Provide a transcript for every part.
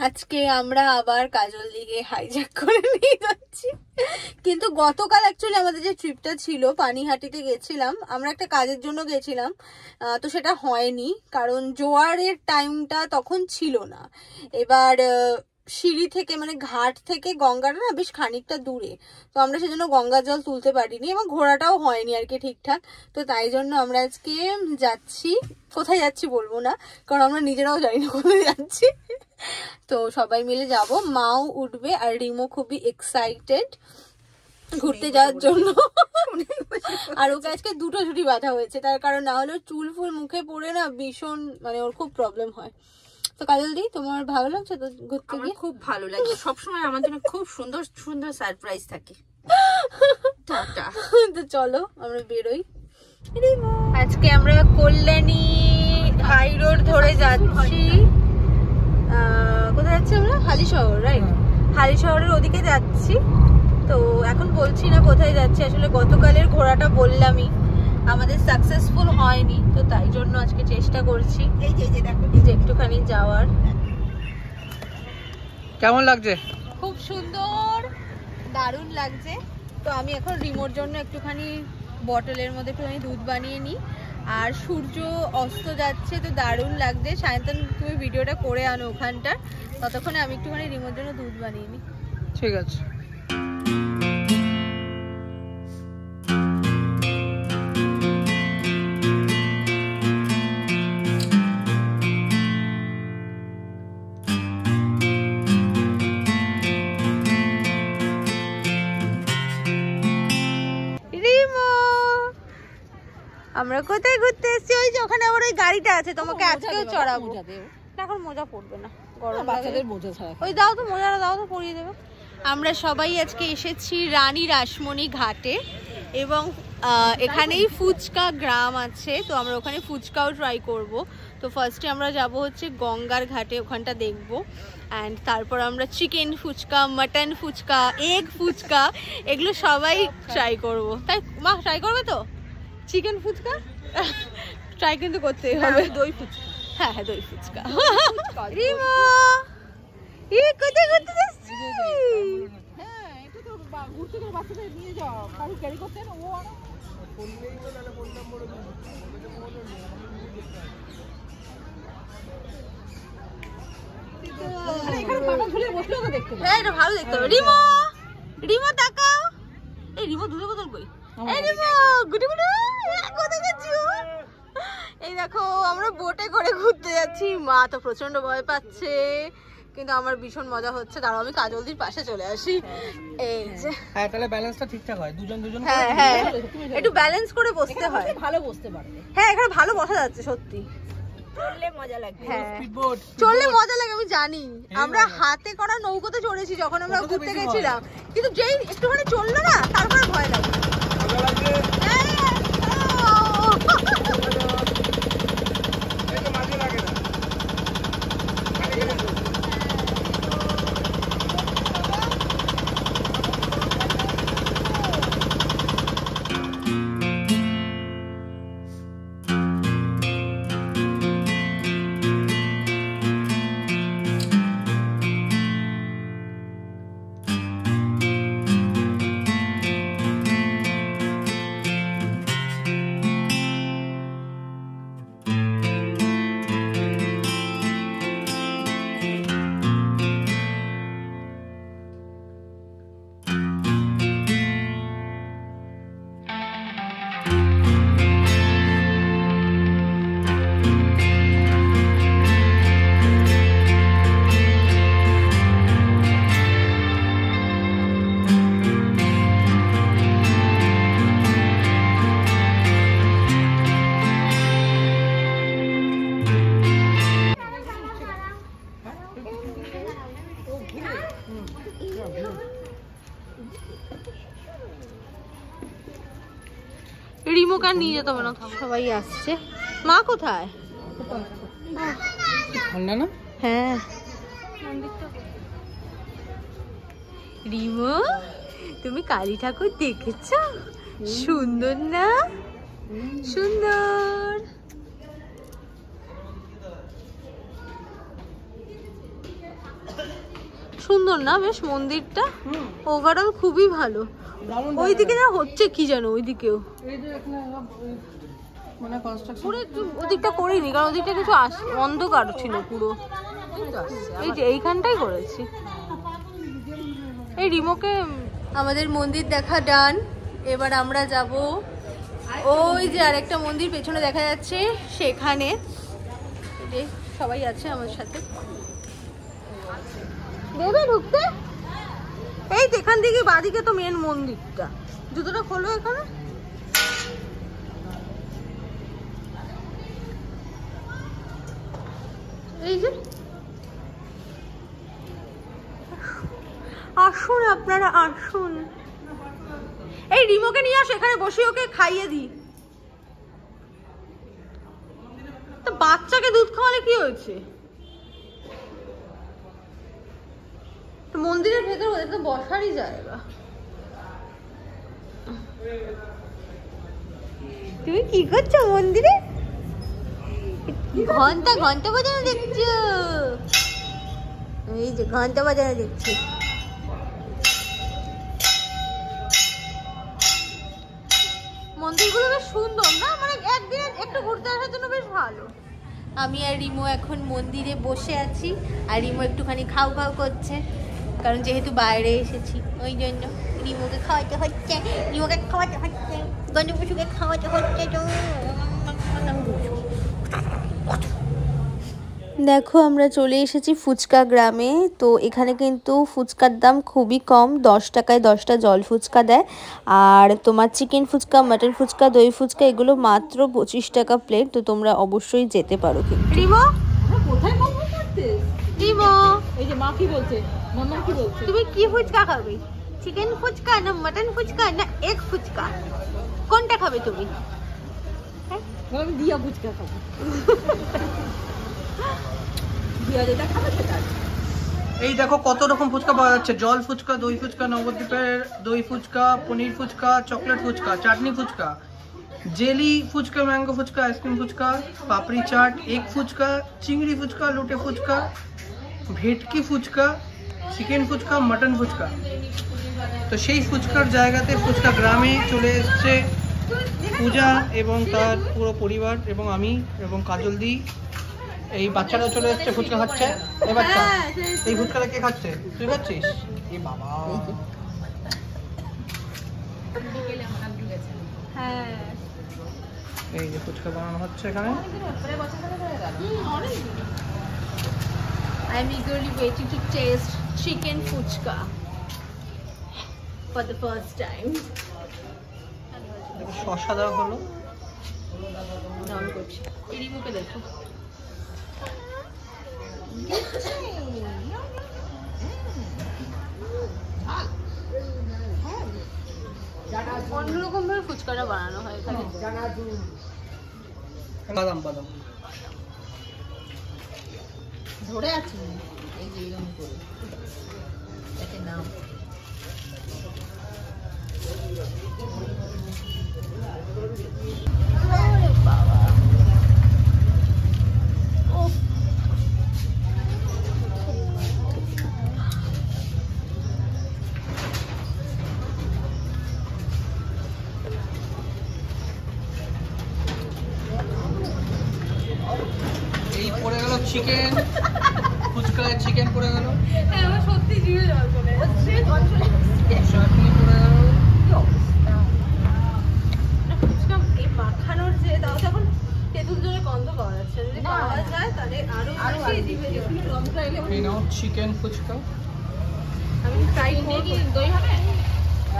আজকে আমরা আবার কাজল দিকে হাইজ্যাক করে নিয়ে যাচ্ছি। কিন্তু গতকাল অ্যাকচুয়ালি আমাদের যে ট্রিপটা ছিল পানিহাটিতে গেছিলাম, আমরা একটা কাজের জন্য গেছিলাম, তো সেটা হয়নি কারণ জোয়ারের টাইমটা তখন ছিল না। এবার সিঁড়ি থেকে মানে ঘাট থেকে গঙ্গাটা না বেশ খানিকটা দূরে, তো আমরা সেজন্য গঙ্গার জল তুলতে পারিনি এবং ঘোরাটাও হয়নি আর কি ঠিকঠাক। তো তাই জন্য আমরা আজকে যাচ্ছি, কোথায় যাচ্ছি বলবো না কারণ আমরা নিজেরাও জানি না কোথায় যাচ্ছি। তো সবাই মিলে যাব, মাও উঠবে আর রিমো খুবই এক্সাইটেড ঘুরতে যাওয়ার জন্য। আর ওকে আজকে দুটো ছুটি বাঁধা হয়েছে, তার কারণ না হলে চুল ফুল মুখে পড়ে না ভীষণ মানে ওর খুব প্রবলেম হয়। তো কাজল দি, তোমার ভালো লাগছে তো ঘুরতে গিয়ে? খুব ভালো লাগে, সবসময় আমার জন্য খুব সুন্দর সুন্দর সারপ্রাইজ থাকে। তো চলো আমরা বেরোই। আজকে আমরা কল্যাণী হাই রোড ধরে যাচ্ছি। কোথায় যাচ্ছি আমরা? হালিশহর, রাইট? হালিশহরের ওদিকে যাচ্ছি। তো এখন বলছি না কোথায় যাচ্ছি, আসলে গতকালের ঘোরাটা বললামই আমাদের সাকসেসফুল হয়নি, তো তাই জন্য আজকে চেষ্টা করছি এই যে দেখো যে একটুখানি যাওয়ার। কেমন লাগছে? খুব সুন্দর, দারুণ লাগছে। তো আমি এখন রিমোর জন্য একটুখানি বটলের মধ্যে একটুখানি দুধ বানিয়ে নিই। আর সূর্য অস্ত যাচ্ছে, তো দারুণ লাগছে। সায়ন্তন তুমি ভিডিওটা করে আনো ওখানটা, ততক্ষণে আমি একটুখানি রিমোর জন্য দুধ বানিয়ে নিই। ঠিক আছে। আমরা কোথায় ঘুরতে এসেছি? ওই যে ওখানে আবার ওই গাড়িটা আছে, তোমাকে আজকেও চড়াবো। এখন মোজা পড়বে না, গরম বাচ্চাদের মোজা ছাড়া। ওই দাও তো মোজাটা, দাও তো পরিয়ে দেবে। আমরা সবাই আজকে এসেছি রানী রাসমণি ঘাটে এবং এখানেই ফুচকা গ্রাম আছে, তো আমরা ওখানে ফুচকাও ট্রাই করব। তো ফার্স্টে আমরা যাব হচ্ছে গঙ্গার ঘাটে, ওখানটা দেখব। অ্যান্ড তারপর আমরা chicken fuchka, mutton fuchka, egg fuchka এগুলো সবাই ট্রাই করব। তাই মা ট্রাই করবে তো? চিকেন ফুচকা ট্রাই কিন্তু করতেই হবে। দই ফুচকা, হ্যাঁ হ্যাঁ দই ফুচকা। রিমো ই কোথায় ঘুরতে যাচ্ছি? হ্যাঁ, এটা তো ঘুরতে গেলে বাচ্চাদের নিয়ে যাও, কারো ক্যারি করতে না ও আনো। এখানে পাটা ঝুলিয়ে বসলেও তো দেখতে পাবে। হ্যাঁ এটা ভালো দেখতে হবে। রিমো রিমো তাকাও। এই রিমো দুধের বোতল কই? এই রিমো গুডু গুডু কোথায় যাচ্ছি? এই দেখো আমরা বোটে করে ঘুরতে যাচ্ছি। মা তো প্রচন্ড ভয় পাচ্ছে, কিন্তু আমার ভীষণ মজা হচ্ছে। দাঁড়াও আমি কাজলদির পাশে চলে আসি। এই যে হ্যাঁ, তাহলে ব্যালেন্সটা ঠিকঠাক হয়, দুজন দুজন। হ্যাঁ হ্যাঁ একটু ব্যালেন্স করে বসতে হয়, ভালো বসতে পারবে। হ্যাঁ এখানে ভালো বসা যাচ্ছে সত্যি। চললে মজা লাগবে। হ্যাঁ স্পিডবোট চললে মজা লাগে, আমি জানি। আমরা হাতে করা নৌকোতে চড়েছি যখন আমরা ঘুরতে গেছিলাম, কিন্তু যেই একটুখানি চললো না তারপরে ভয় লাগে। রিমো কার নিয়ে যেতে হবে না, সবাই আসছে। মা কোথায়? ঠান্ডা না? হ্যাঁ রিমো তুমি কালী ঠাকুর দেখেছ? সুন্দর না? সুন্দর। সুন্দর না বেশ মন্দিরটা, ওভারঅল খুবই ভালো। ওইদিকে যা হচ্ছে কি জানো, ওইদিকেও পুরো একটু ওদিকটা করিনি, কারণ ওদিকটা কিছু অন্ধকার ছিল পুরো। এই যে এইখানটাই করেছি। এই রিমোকে আমাদের মন্দির দেখা ডান। এবার আমরা যাব ওই যে আরেকটা মন্দির পেছনে দেখা যাচ্ছে সেখানে, যে সবাই আছে আমার সাথে। দেবে ঢুকতে? এই তো এখান থেকে বাদিকে তো মেন মন্দিরটা। জুতোটা খোলো এখানে। এই যে আসুন আপনারা আসুন। এই রিমোকে নিয়ে আসো, এখানে বসে ওকে খাইয়ে দিই। তো বাচ্চাকে দুধ খাওয়ালে কি হয়েছে? মন্দিরের ভেতর ওদের তো বসারই জায়গা। তুমি কি করছো মন্দিরে? ঘন্টা ঘন্টা বাজানো দেখছো? এই যে ঘন্টা বাজানো দেখছি। মন্দিরগুলো বেশ সুন্দর না, মানে একদিন একটু ঘুরতে আসার জন্য বেশ ভালো। আমি আর রিমো এখন মন্দিরে বসে আছি, আর রিমো একটুখানি খাও খাও করছে, কারণ যেহেতু বাইরে এসেছি ওই জন্য। রিমোকে খাওয়াতে হচ্ছে, রিমোকে খাওয়াতে হচ্ছে, গণপশুকে খাওয়াতে হচ্ছে। দেখো আমরা চলে এসেছি ফুচকা গ্রামে। তো এখানে কিন্তু ফুচকার দাম খুবই কম, 10 টাকায় 10টা জল ফুচকা দেয়। আর তোমার চিকেন ফুচকা, মাটন ফুচকা, দই ফুচকা এগুলো মাত্র 25 টাকা প্লেট। তো তোমরা অবশ্যই যেতে পারো। কিন্তু রিমো কোথায় বলবো করতে? রিমো এই যে মা কি বলছে, মাম্মা কি বলছে? তুমি কি ফুচকা খাবে? চিকেন ফুচকা না মাটন ফুচকা না এগ ফুচকা? কোনটা খাবে তুমি? আমি দিয়া ফুচকা খাবো। দিয়া যেটা খাবে সেটা। এই দেখো কত রকম ফুচকা পাওয়া যাচ্ছে। জল ফুচকা, দই ফুচকা, নবদ্বীপের দই ফুচকা, পনির ফুচকা, চকলেট ফুচকা, চাটনি ফুচকা, জেলি ফুচকা, ম্যাঙ্গো ফুচকা, আইসক্রিম ফুচকা, পাপড়ি চাট, এগ ফুচকা, চিংড়ি ফুচকা, লোটে ফুচকা, ভেটকি ফুচকা, চিকেন ফুচকা, মাটন ফুচকা। তো সেই ফুচকার জায়গাতে ফুচকা গ্রামে চলে এসছে পূজা এবং তার পুরো পরিবার, এবং আমি এবং কাজল দি। এই বাচ্চারাও চলে এসছে, ফুচকা খাচ্ছে। এই বাচ্চা, এই ফুচকাটা কে খাচ্ছে? তুই খাচ্ছিস? এই বাবা, এই যে ফুচকা বানানো হচ্ছে এখানে। I'm eagerly waiting to taste chicken fuchka for the first time. শসা দেওয়া হলো। ডাউন করছি। এই রিমোকে দেখো। অন্যরকম ভাবে ফুচকাটা বানানো হয় এখানে। বাদাম বাদাম ধরে আছে এই যে এরকম করে এটাকে নাম। আরে বাবা, এই পড়ে গেল চিকেন ফুচকায়, চিকেন পড়ে গেল। হ্যাঁ আমার সত্যি জিভে জল চলে যাচ্ছে। চাটনি পড়ে গেল। কি অবস্থা! ফুচকা এই মাখানোর যে তাও তখন তেঁতুল জলের গন্ধ পাওয়া যাচ্ছে। যদি পাওয়া যায় তাহলে আরো বেশি জিভে জল। গন্ধটা এলে এই নাও চিকেন ফুচকা। আমি ট্রাই করব। দই হবে?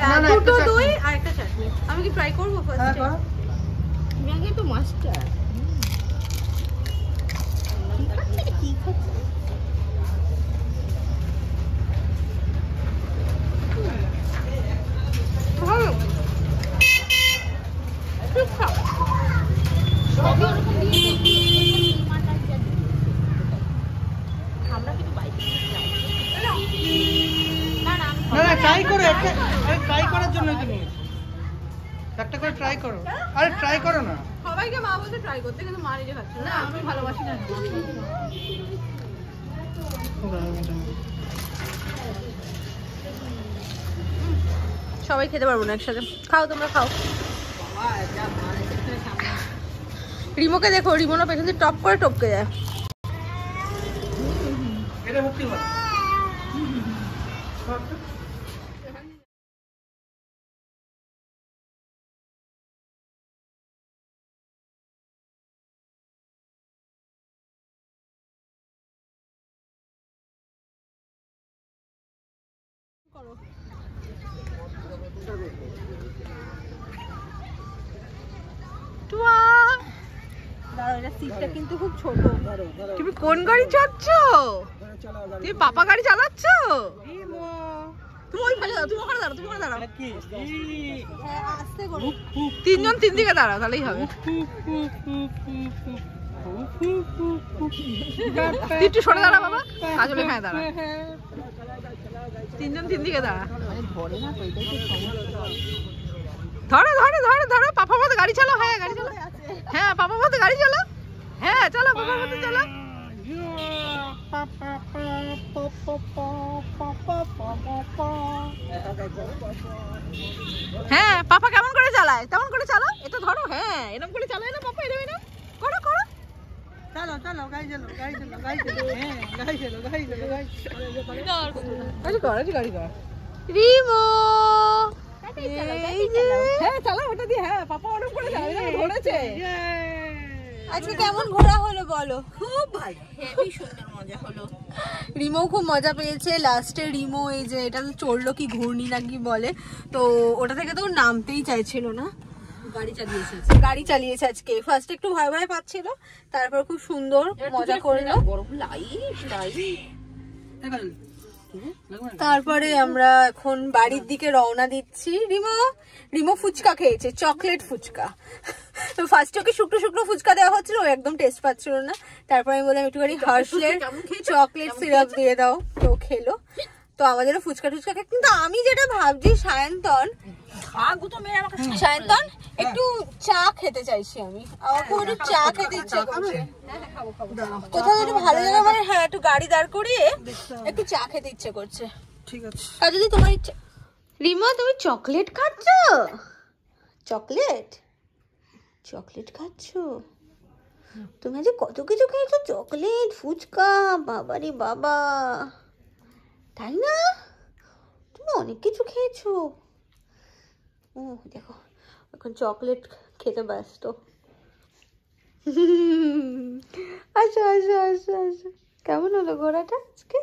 না, দুটো একটা দই আর একটা চাটনি। আমি কি ট্রাই করব হ্যাঁ ফার্স্টে? করো। আমি আগে তো মাস্টার। কি খাচ্ছে? ভালো। ঠিকঠাক। সবই ওরকম দিয়ে আমরা কিন্তু বাইরে না না না না ট্রাই করো একটা, আরে ট্রাই করার জন্যই তো নিয়েছি। একটা করে ট্রাই করো, আরে ট্রাই করো না। সবাইকে মা বলতে ট্রাই করতে, কিন্তু মা নিজে খাচ্ছে না আমি ভালোবাসি না। সবাই খেতে পারবো না একসাথে। খাও তোমরা খাও। রিমোকে দেখো, রিমোনা পেছন দিয়ে টপ করে টপকে যায়। এটা মুক্তি হয়। সিটটা কিন্তু খুব ছোট। তুমি কোন গাড়ি চালাচ্ছ? তুমি পাপা গাড়ি চালাচ্ছ? তুমি ওই পাশে দাঁড়াও, তুমি ওখানে দাঁড়াও, তুমি ওখানে দাঁড়াও। তিনজন তিন দিকে দাঁড়াও, তাহলেই হবে। তুই একটু সরে দাঁড়া বাবা, কাজল এখানে দাঁড়া। তিনজন তিন দিকে দাঁড়া। ধরো ধরো ধরো ধরো, পাপা মতো গাড়ি চালাও। হ্যাঁ গাড়ি চালাও, হ্যাঁ পাপা মতো গাড়ি চালাও। হ্যাঁ চলো পাপা মতো চলো। হ্যাঁ পাপা কেমন করে চালায় তেমন করে চালাও। এটা ধরো, হ্যাঁ এরকম করে চালায় না পাপা, এরকম এরকম করো করো। চলো চলো গাড়ি চালো, গাড়ি চালো, গাড়ি চালো, হ্যাঁ গাড়ি চালো, গাড়ি চালো, গাড়ি গাড়ি কর, গাড়ি কর। রিমো হ্যাঁ চালাও ওটা দিয়ে। হ্যাঁ পাপা ওরকম করে চালায়, ধরেছে। আজকে কেমন ঘোরা হলো বলো? খুব ভালো, হেভি সুন্দর মজা হলো। রিমো খুব মজা পেয়েছে। লাস্টে রিমো এই যে এটা তো চড়লো কি ঘূর্ণি নাকি বলে, তো ওটা থেকে তো নামতেই চাইছিল না। গাড়ি চালিয়েছে আজকে। ফার্স্ট একটু ভয় ভয় পাচ্ছিল, তারপর খুব সুন্দর মজা করলো। তারপরে আমরা এখন বাড়ির দিকে রওনা দিচ্ছি। রিমো ফুচকা খেয়েছে, চকলেট ফুচকা। তো ফার্স্টে ওকে শুকনো শুকনো ফুচকা দেওয়া হচ্ছিল, ও একদম টেস্ট পাচ্ছিল না। তারপরে আমি বললাম একটুখানি হার্শলের চকলেট সিরাপ দিয়ে দাও, তো খেলো। তো আমাদেরও ফুচকা টুচকা খেয়ে, কিন্তু আমি যেটা ভাবছি সায়ন্তন একটু চা খেতে চাইছি। আমি আমার খুব একটু চা খেতে ইচ্ছে করছে। কোথাও একটু ভালো জায়গা, মানে হ্যাঁ একটু গাড়ি দাঁড় করিয়ে একটু চা খেতে ইচ্ছে করছে। ঠিক আছে, আর যদি তোমার ইচ্ছা। রিমা তুমি চকলেট খাচ্ছ? চকলেট চকলেট খাচ্ছ? তুমি আজ কত কিছু খেয়েছো, চকলেট ফুচকা, বাবারে বাবা, তাই না? তুমি অনেক কিছু খেয়েছো। ও দেখো এখন চকলেট খেতে ব্যস্ত। আচ্ছা আচ্ছা আচ্ছা আচ্ছা, কেমন হলো ঘোরাটা আজকে?